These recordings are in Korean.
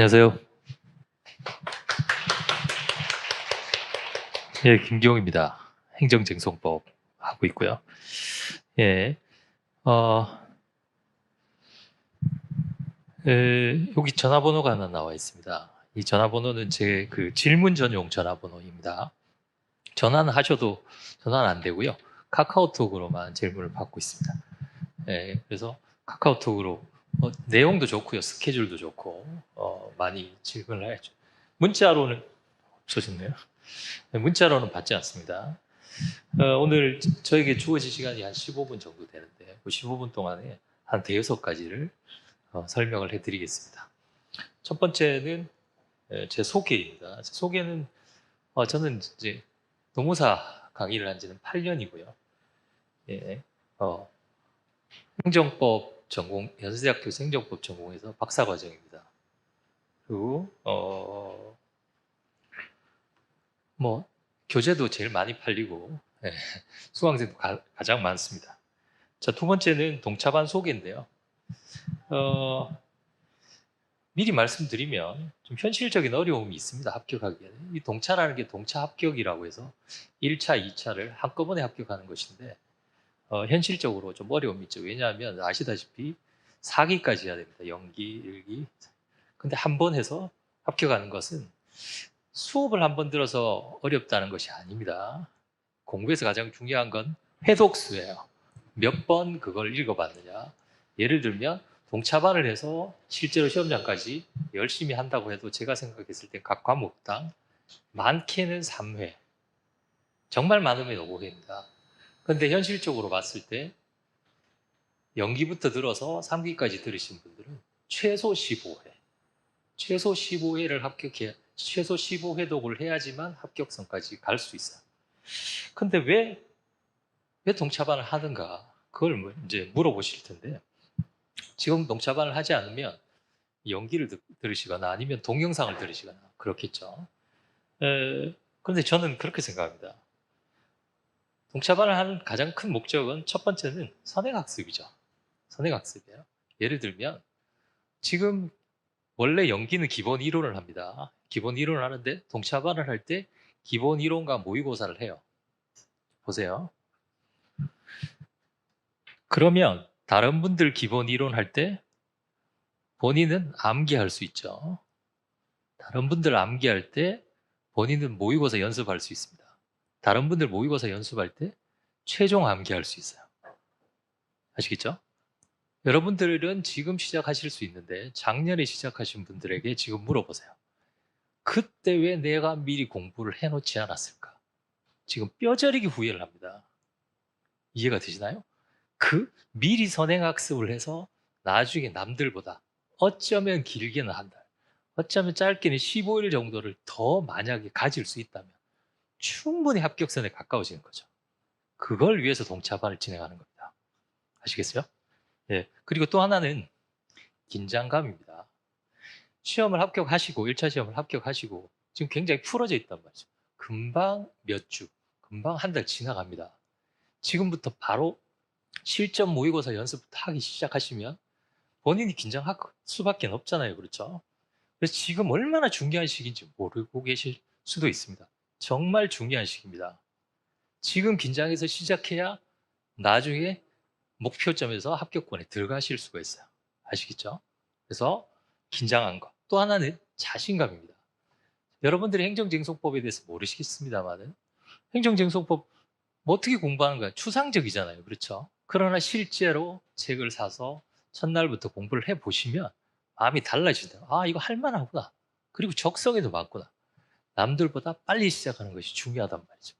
안녕하세요. 예, 김기용입니다. 행정쟁송법 하고 있고요. 예, 어, 여기 전화번호가 하나 나와 있습니다. 이 전화번호는 제 그 질문 전용 전화번호입니다. 전화는 하셔도 전화는 안 되고요. 카카오톡으로만 질문을 받고 있습니다. 예, 그래서 카카오톡으로 내용도 좋고요. 스케줄도 좋고 많이 질문을 해야죠. 문자로는 없어졌네요. 문자로는 받지 않습니다. 오늘 저에게 주어진 시간이 한 15분 정도 되는데 그 15분 동안에 한 대여섯 가지를 설명을 해드리겠습니다. 첫 번째는 제 소개입니다. 제 소개는 저는 이제 노무사 강의를 한 지는 8년이고요. 예, 행정법 전공, 연세대학교에서 행정법 전공해서 박사과정입니다. 그리고 뭐 교재도 제일 많이 팔리고 수강생도 가장 많습니다. 자, 두 번째는 동차반 소개인데요. 미리 말씀드리면 좀 현실적인 어려움이 있습니다. 합격하기에는. 이 동차라는 게 동차 합격이라고 해서 1차, 2차를 한꺼번에 합격하는 것인데 현실적으로 좀 어려움이 있죠. 왜냐하면 아시다시피 4기까지 해야 됩니다. 0기, 1기. 근데 한 번 해서 합격하는 것은 수업을 한 번 들어서 어렵다는 것이 아닙니다. 공부에서 가장 중요한 건 회독수예요. 몇 번 그걸 읽어봤느냐. 예를 들면 동차반을 해서 실제로 시험장까지 열심히 한다고 해도 제가 생각했을 때 각 과목당 많게는 3회, 정말 많으면 5회입니다. 그런데 현실적으로 봤을 때 연기부터 들어서 3기까지 들으신 분들은 최소 15회, 최소 15회를 합격해야, 최소 15회독을 해야지만 합격선까지 갈 수 있어요. 근데 왜 동차반을 하는가? 그걸 이제 물어보실 텐데, 지금 동차반을 하지 않으면 연기를 들으시거나 아니면 동영상을 들으시거나 그렇겠죠. 그런데 저는 그렇게 생각합니다. 동차반을 하는 가장 큰 목적은 첫 번째는 선행학습이죠. 선행학습이에요. 예를 들면 지금 원래 연기는 기본 이론을 합니다. 기본 이론을 하는데 동차반을 할 때 기본 이론과 모의고사를 해요. 보세요. 그러면 다른 분들 기본 이론 할 때 본인은 암기할 수 있죠. 다른 분들 암기할 때 본인은 모의고사 연습할 수 있습니다. 다른 분들 모의고사 연습할 때 최종 암기할 수 있어요. 아시겠죠? 여러분들은 지금 시작하실 수 있는데 작년에 시작하신 분들에게 지금 물어보세요. 그때 왜 내가 미리 공부를 해놓지 않았을까? 지금 뼈저리게 후회를 합니다. 이해가 되시나요? 그 미리 선행학습을 해서 나중에 남들보다 어쩌면 길게는 한 달, 어쩌면 짧게는 15일 정도를 더 만약에 가질 수 있다면 충분히 합격선에 가까워지는 거죠. 그걸 위해서 동차반을 진행하는 겁니다. 아시겠어요? 예. 그리고 또 하나는 긴장감입니다. 시험을 합격하시고, 1차 시험을 합격하시고, 지금 굉장히 풀어져 있단 말이죠. 금방 몇 주, 금방 한 달 지나갑니다. 지금부터 바로 실전 모의고사 연습부터 하기 시작하시면 본인이 긴장할 수밖에 없잖아요. 그렇죠? 그래서 지금 얼마나 중요한 시기인지 모르고 계실 수도 있습니다. 정말 중요한 시기입니다. 지금 긴장해서 시작해야 나중에 목표점에서 합격권에 들어가실 수가 있어요. 아시겠죠? 그래서 긴장한 것. 또 하나는 자신감입니다. 여러분들이 행정쟁송법에 대해서 모르시겠습니다만은 행정쟁송법 뭐 어떻게 공부하는 거야? 추상적이잖아요. 그렇죠? 그러나 실제로 책을 사서 첫날부터 공부를 해보시면 마음이 달라지더라고요. 아, 이거 할만하구나. 그리고 적성에도 맞구나. 남들보다 빨리 시작하는 것이 중요하단 말이죠.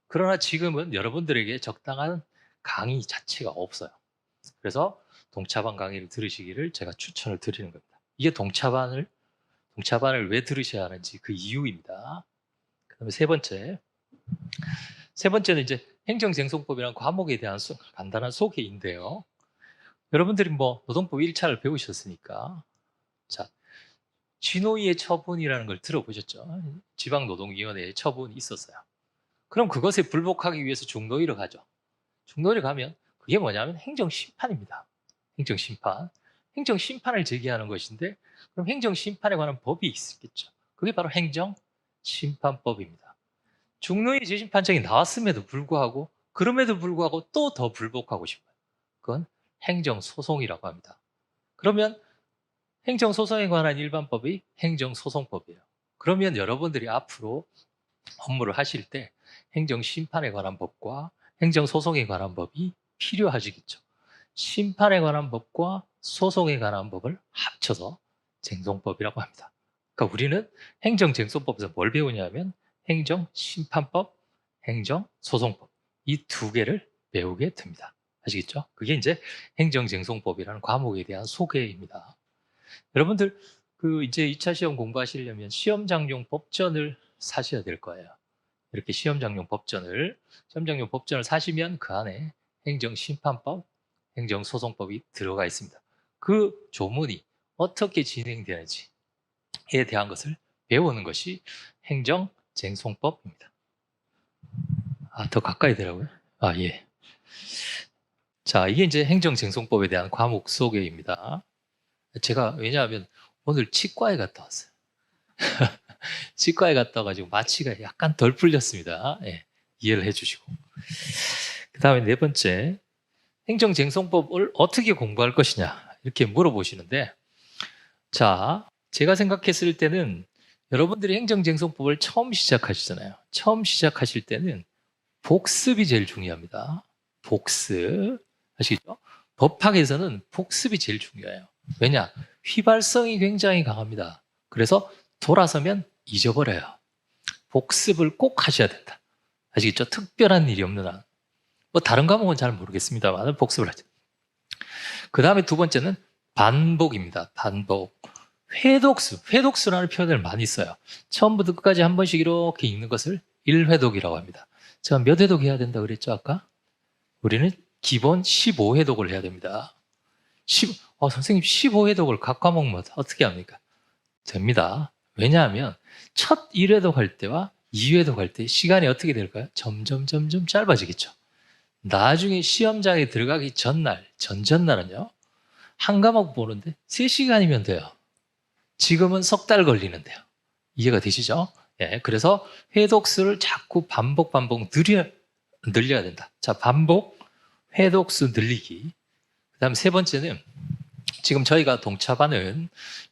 그러나 지금은 여러분들에게 적당한 강의 자체가 없어요. 그래서 동차반 강의를 들으시기를 제가 추천을 드리는 겁니다. 이게 동차반을 왜 들으셔야 하는지 그 이유입니다. 그다음에 세 번째는 이제 행정쟁송법이라는 과목에 대한 간단한 소개인데요. 여러분들이 뭐 노동법 1차를 배우셨으니까 자, 쥐노이의 처분이라는 걸 들어보셨죠? 지방노동위원회의 처분이 있었어요. 그럼 그것에 불복하기 위해서 중노위로 가죠. 중노위로 가면 그게 뭐냐면 행정심판입니다. 행정심판. 행정심판을 제기하는 것인데 그럼 행정심판에 관한 법이 있겠죠. 그게 바로 행정심판법입니다. 중노위 재심판정이 나왔음에도 불구하고 그럼에도 불구하고 또 더 불복하고 싶어요. 그건 행정소송이라고 합니다. 그러면 행정소송에 관한 일반법이 행정소송법이에요. 그러면 여러분들이 앞으로 업무를 하실 때 행정심판에 관한 법과 행정소송에 관한 법이 필요하시겠죠. 심판에 관한 법과 소송에 관한 법을 합쳐서 쟁송법이라고 합니다. 그러니까 우리는 행정쟁송법에서 뭘 배우냐면 행정심판법, 행정소송법 이 두 개를 배우게 됩니다. 아시겠죠? 그게 이제 행정쟁송법이라는 과목에 대한 소개입니다. 여러분들 이제 2차 시험 공부하시려면 시험장용 법전을 사셔야 될 거예요. 이렇게 시험장용 법전을 사시면 그 안에 행정심판법, 행정소송법이 들어가 있습니다. 그 조문이 어떻게 진행되는지에 대한 것을 배우는 것이 행정쟁송법입니다. 더 가까이 되라고요? 예. 자, 이게 이제 행정쟁송법에 대한 과목 소개입니다. 제가 왜냐하면 오늘 치과에 갔다 왔어요. 치과에 갔다 와가지고 마취가 약간 덜 풀렸습니다. 예, 이해를 해주시고. 그 다음에 네 번째, 행정쟁송법을 어떻게 공부할 것이냐 이렇게 물어보시는데, 자, 제가 생각했을 때는 여러분들이 행정쟁송법을 처음 시작하시잖아요. 처음 시작하실 때는 복습이 제일 중요합니다. 복습. 아시겠죠? 법학에서는 복습이 제일 중요해요. 왜냐? 휘발성이 굉장히 강합니다. 그래서 돌아서면 잊어버려요. 복습을 꼭 하셔야 된다. 아시겠죠? 특별한 일이 없는 한. 뭐 다른 과목은 잘 모르겠습니다만 복습을 하죠. 그 다음에 두 번째는 반복입니다. 반복. 회독수라는 표현을 많이 써요. 처음부터 끝까지 한 번씩 이렇게 읽는 것을 1회독이라고 합니다. 제가 몇 회독 해야 된다고 그랬죠, 아까? 우리는 기본 15회독을 해야 됩니다. 선생님 15회독을 각 과목마다 어떻게 합니까? 됩니다. 왜냐하면 첫 1회독 할 때와 2회독 할 때 시간이 어떻게 될까요? 점점 짧아지겠죠. 나중에 시험장에 들어가기 전날, 전전날은요. 한 과목 보는데 3시간이면 돼요. 지금은 석 달 걸리는데요. 이해가 되시죠? 예, 그래서 회독수를 자꾸 반복 늘려야 된다. 자, 반복, 회독수 늘리기. 그 다음 세 번째는 지금 저희가 동차반은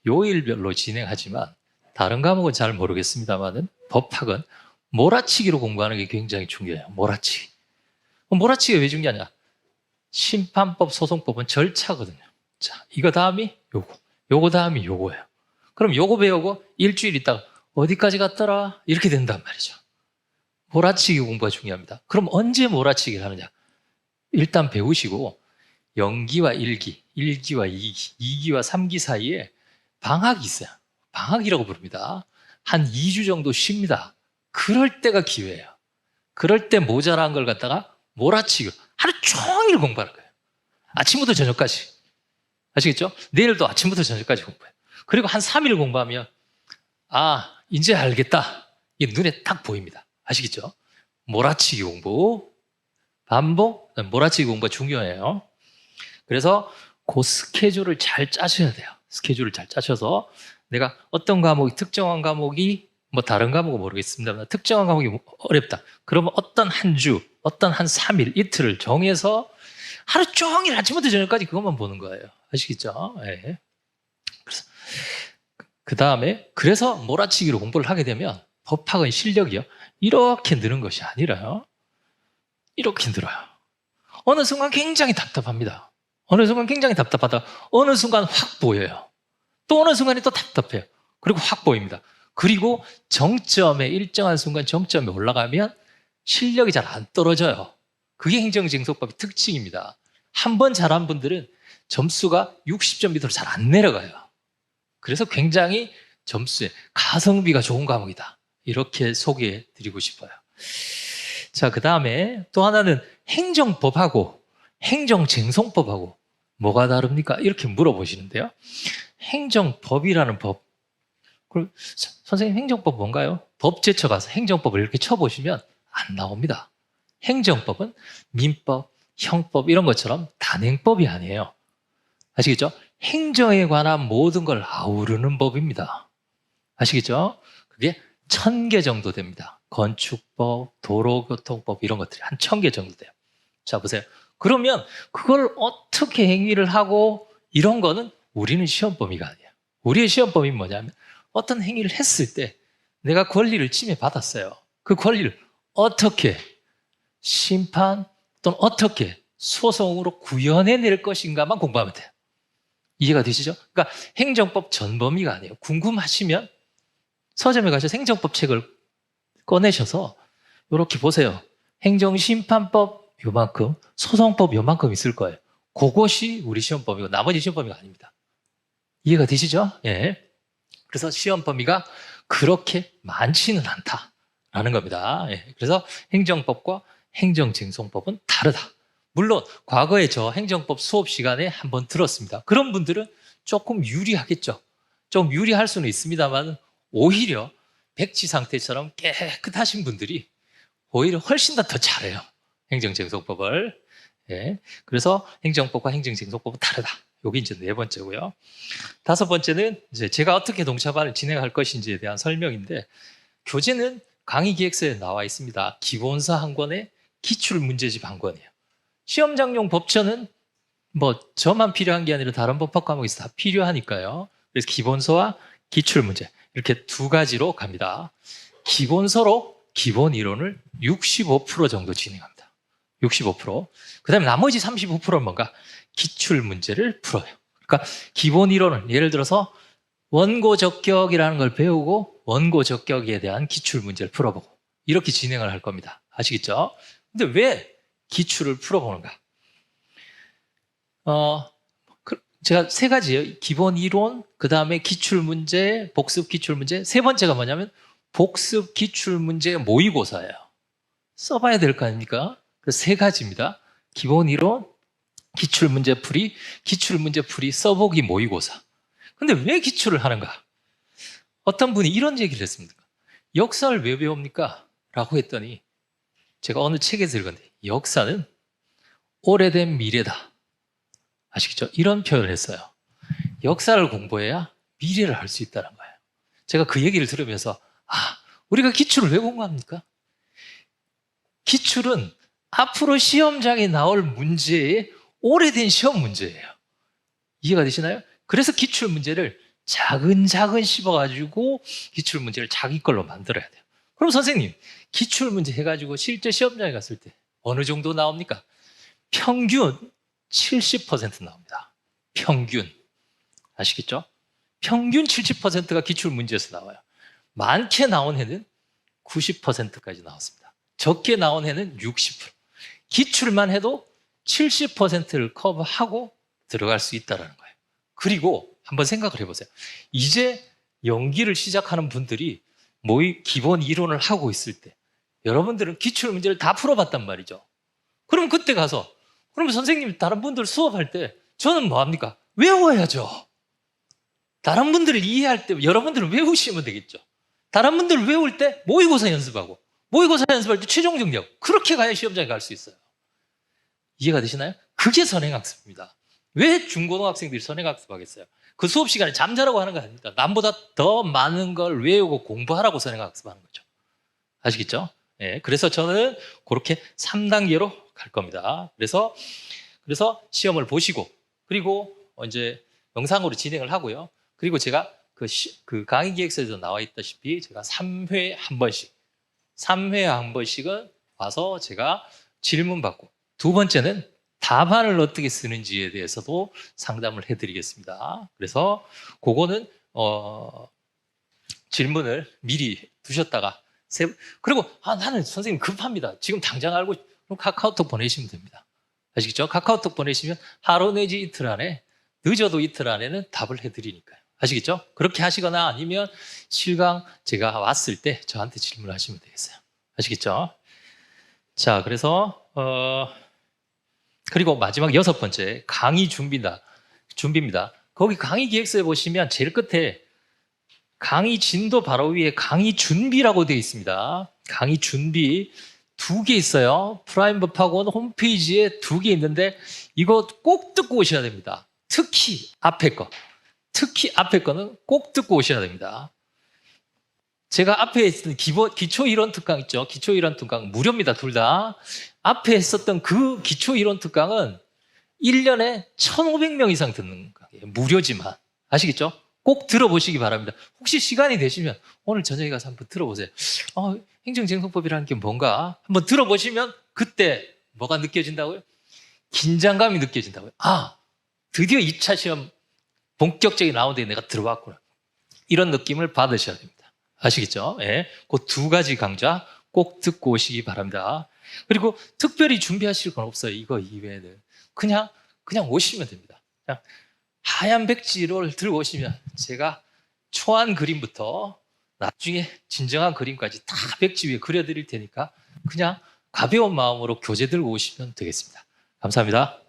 요일별로 진행하지만 다른 과목은 잘 모르겠습니다만은 법학은 몰아치기로 공부하는 게 굉장히 중요해요. 몰아치기. 몰아치기가 왜 중요하냐? 심판법, 소송법은 절차거든요. 자, 이거 다음이 요거 다음이 요거예요. 그럼 요거 배우고 일주일 있다가 어디까지 갔더라? 이렇게 된단 말이죠. 몰아치기 공부가 중요합니다. 그럼 언제 몰아치기를 하느냐? 일단 배우시고 0기와 1기, 1기와 2기, 2기와 3기 사이에 방학이 있어요. 방학이라고 부릅니다. 한 2주 정도 쉽니다. 그럴 때가 기회예요. 그럴 때 모자란 걸 갖다가 몰아치기, 하루 종일 공부하는 거예요. 아침부터 저녁까지. 아시겠죠? 내일도 아침부터 저녁까지 공부해요. 그리고 한 3일 공부하면 이제 알겠다. 이게 눈에 딱 보입니다. 아시겠죠? 몰아치기 공부, 반복, 몰아치기 공부가 중요해요. 그래서 그 스케줄을 잘 짜셔야 돼요. 스케줄을 잘 짜셔서 내가 어떤 과목이, 특정한 과목이, 뭐 다른 과목은 모르겠습니다만 특정한 과목이 어렵다. 그러면 어떤 한 주, 어떤 한 3일, 이틀을 정해서 하루 종일 아침부터 저녁까지 그것만 보는 거예요. 아시겠죠? 네. 그래서 몰아치기로 공부를 하게 되면 법학의 실력이요. 이렇게 느는 것이 아니라요. 이렇게 늘어요. 어느 순간 굉장히 답답합니다. 어느 순간 굉장히 답답하다가 어느 순간 확 보여요. 또 어느 순간에 또 답답해요. 그리고 확 보입니다. 그리고 일정한 순간 정점에 올라가면 실력이 잘 안 떨어져요. 그게 행정쟁송법의 특징입니다. 한 번 잘한 분들은 점수가 60점 밑으로 잘 안 내려가요. 그래서 굉장히 점수에 가성비가 좋은 과목이다. 이렇게 소개해 드리고 싶어요. 자, 그 다음에 또 하나는 행정법하고 행정쟁송법하고 뭐가 다릅니까? 이렇게 물어보시는데요. 행정법이라는 법. 그럼 선생님 행정법 뭔가요? 법제처 가서 행정법을 이렇게 쳐보시면 안 나옵니다. 행정법은 민법, 형법 이런 것처럼 단행법이 아니에요. 아시겠죠? 행정에 관한 모든 걸 아우르는 법입니다. 아시겠죠? 그게 1000개 정도 됩니다. 건축법, 도로교통법 이런 것들이 한 1000개 정도 돼요. 자, 보세요. 그러면 그걸 어떻게 행위를 하고 이런 거는 우리는 시험 범위가 아니에요. 우리의 시험 범위는 뭐냐면 어떤 행위를 했을 때 내가 권리를 침해받았어요. 그 권리를 어떻게 심판 또는 어떻게 소송으로 구현해낼 것인가만 공부하면 돼요. 이해가 되시죠? 그러니까 행정법 전 범위가 아니에요. 궁금하시면 서점에 가셔서 행정법 책을 꺼내셔서 이렇게 보세요. 행정심판법 요만큼, 소송법 요만큼 있을 거예요. 그것이 우리 시험 범위고 나머지 시험 범위가 아닙니다. 이해가 되시죠? 예. 그래서 시험 범위가 그렇게 많지는 않다라는 겁니다. 예. 그래서 행정법과 행정쟁송법은 다르다. 물론 과거에 저 행정법 수업 시간에 한번 들었습니다. 그런 분들은 조금 유리하겠죠. 좀 유리할 수는 있습니다만 오히려 백지 상태처럼 깨끗하신 분들이 오히려 훨씬 더 잘해요. 행정쟁송법을. 예. 그래서 행정법과 행정쟁송법은 다르다. 여기 이제 4번째고요. 5번째는 이제 제가 어떻게 동차반을 진행할 것인지에 대한 설명인데, 교재는 강의기획서에 나와 있습니다. 기본서 한 권에 기출문제집 한 권이에요. 시험장용 법처는 뭐 저만 필요한 게 아니라 다른 법학 과목에서 다 필요하니까요. 그래서 기본서와 기출문제 이렇게 두 가지로 갑니다. 기본서로 기본 이론을 65% 정도 진행합니다. 65%. 그 다음에 나머지 35%는 뭔가 기출문제를 풀어요. 그러니까 기본 이론을 예를 들어서 원고적격이라는 걸 배우고 원고적격에 대한 기출문제를 풀어보고 이렇게 진행을 할 겁니다. 아시겠죠? 근데 왜 기출을 풀어보는가? 제가 3가지예요. 기본 이론, 그 다음에 기출문제, 복습 기출문제. 3번째가 뭐냐면 복습 기출문제 모의고사예요. 써봐야 될 거 아닙니까? 그래서 3가지입니다. 기본 이론, 기출문제 풀이, 써보기 모의고사. 근데 왜 기출을 하는가? 어떤 분이 이런 얘기를 했습니다. 역사를 왜 배웁니까? 라고 했더니 제가 어느 책에서 읽었는데 역사는 오래된 미래다. 아시겠죠? 이런 표현을 했어요. 역사를 공부해야 미래를 알 수 있다는 거예요. 제가 그 얘기를 들으면서 우리가 기출을 왜 공부합니까? 기출은 앞으로 시험장에 나올 문제의 오래된 시험 문제예요. 이해가 되시나요? 그래서 기출 문제를 차근차근 씹어가지고 기출 문제를 자기 걸로 만들어야 돼요. 그럼 선생님, 기출 문제 해가지고 실제 시험장에 갔을 때 어느 정도 나옵니까? 평균 70% 나옵니다. 평균. 아시겠죠? 평균 70%가 기출 문제에서 나와요. 많게 나온 해는 90%까지 나왔습니다. 적게 나온 해는 60%. 기출만 해도 70%를 커버하고 들어갈 수 있다는 거예요. 그리고 한번 생각을 해보세요. 이제 연기를 시작하는 분들이 기본 이론을 하고 있을 때 여러분들은 기출 문제를 다 풀어봤단 말이죠. 그럼 그때 가서 그러면 선생님이 다른 분들 수업할 때 저는 뭐합니까? 외워야죠. 다른 분들을 이해할 때 여러분들은 외우시면 되겠죠. 다른 분들 외울 때 모의고사 연습하고 모의고사 연습할 때 최종 정리하고 그렇게 가야 시험장에 갈 수 있어요. 이해가 되시나요? 그게 선행학습입니다. 왜 중고등학생들이 선행학습 하겠어요? 그 수업 시간에 잠자라고 하는 거 아닙니다. 남보다 더 많은 걸 외우고 공부하라고 선행학습 하는 거죠. 아시겠죠? 네, 그래서 저는 그렇게 3단계로 갈 겁니다. 그래서 시험을 보시고 그리고 이제 영상으로 진행을 하고요. 그리고 제가 그 강의 기획서에도 나와 있다시피 제가 3회에 한 번씩은 와서 제가 질문 받고 2번째는 답안을 어떻게 쓰는지에 대해서도 상담을 해드리겠습니다. 그래서 그거는 질문을 미리 두셨다가 그리고 나는 선생님 급합니다. 지금 당장 알고 그럼 카카오톡 보내시면 됩니다. 아시겠죠? 카카오톡 보내시면 하루 내지 이틀 안에 늦어도 이틀 안에는 답을 해드리니까요. 아시겠죠? 그렇게 하시거나 아니면 실강 제가 왔을 때 저한테 질문하시면 되겠어요. 아시겠죠? 자, 그래서 그리고 마지막 6번째 강의 준비입니다. 거기 강의 기획서에 보시면 제일 끝에 강의 진도 바로 위에 강의 준비라고 되어 있습니다. 강의 준비 2개 있어요. 프라임법학원 홈페이지에 2개 있는데 이거 꼭 듣고 오셔야 됩니다. 특히 앞에 거는 꼭 듣고 오셔야 됩니다. 제가 앞에 했던 기초이론 특강 있죠. 기초이론 특강 무료입니다. 둘 다. 앞에 했었던 그 기초이론 특강은 1년에 1,500명 이상 듣는 강의예요. 무료지만. 아시겠죠? 꼭 들어보시기 바랍니다. 혹시 시간이 되시면 오늘 저녁에 가서 한번 들어보세요. 행정쟁송법이라는 게 뭔가 한번 들어보시면 그때 뭐가 느껴진다고요? 긴장감이 느껴진다고요. 드디어 2차 시험 본격적인 라운드에 내가 들어왔구나. 이런 느낌을 받으셔야 됩니다. 아시겠죠? 예. 그 두 가지 강좌 꼭 듣고 오시기 바랍니다. 그리고 특별히 준비하실 건 없어요. 이거 이외에는. 그냥 오시면 됩니다. 그냥 하얀 백지를 들고 오시면 제가 초안 그림부터 나중에 진정한 그림까지 다 백지 위에 그려드릴 테니까 그냥 가벼운 마음으로 교재 들고 오시면 되겠습니다. 감사합니다.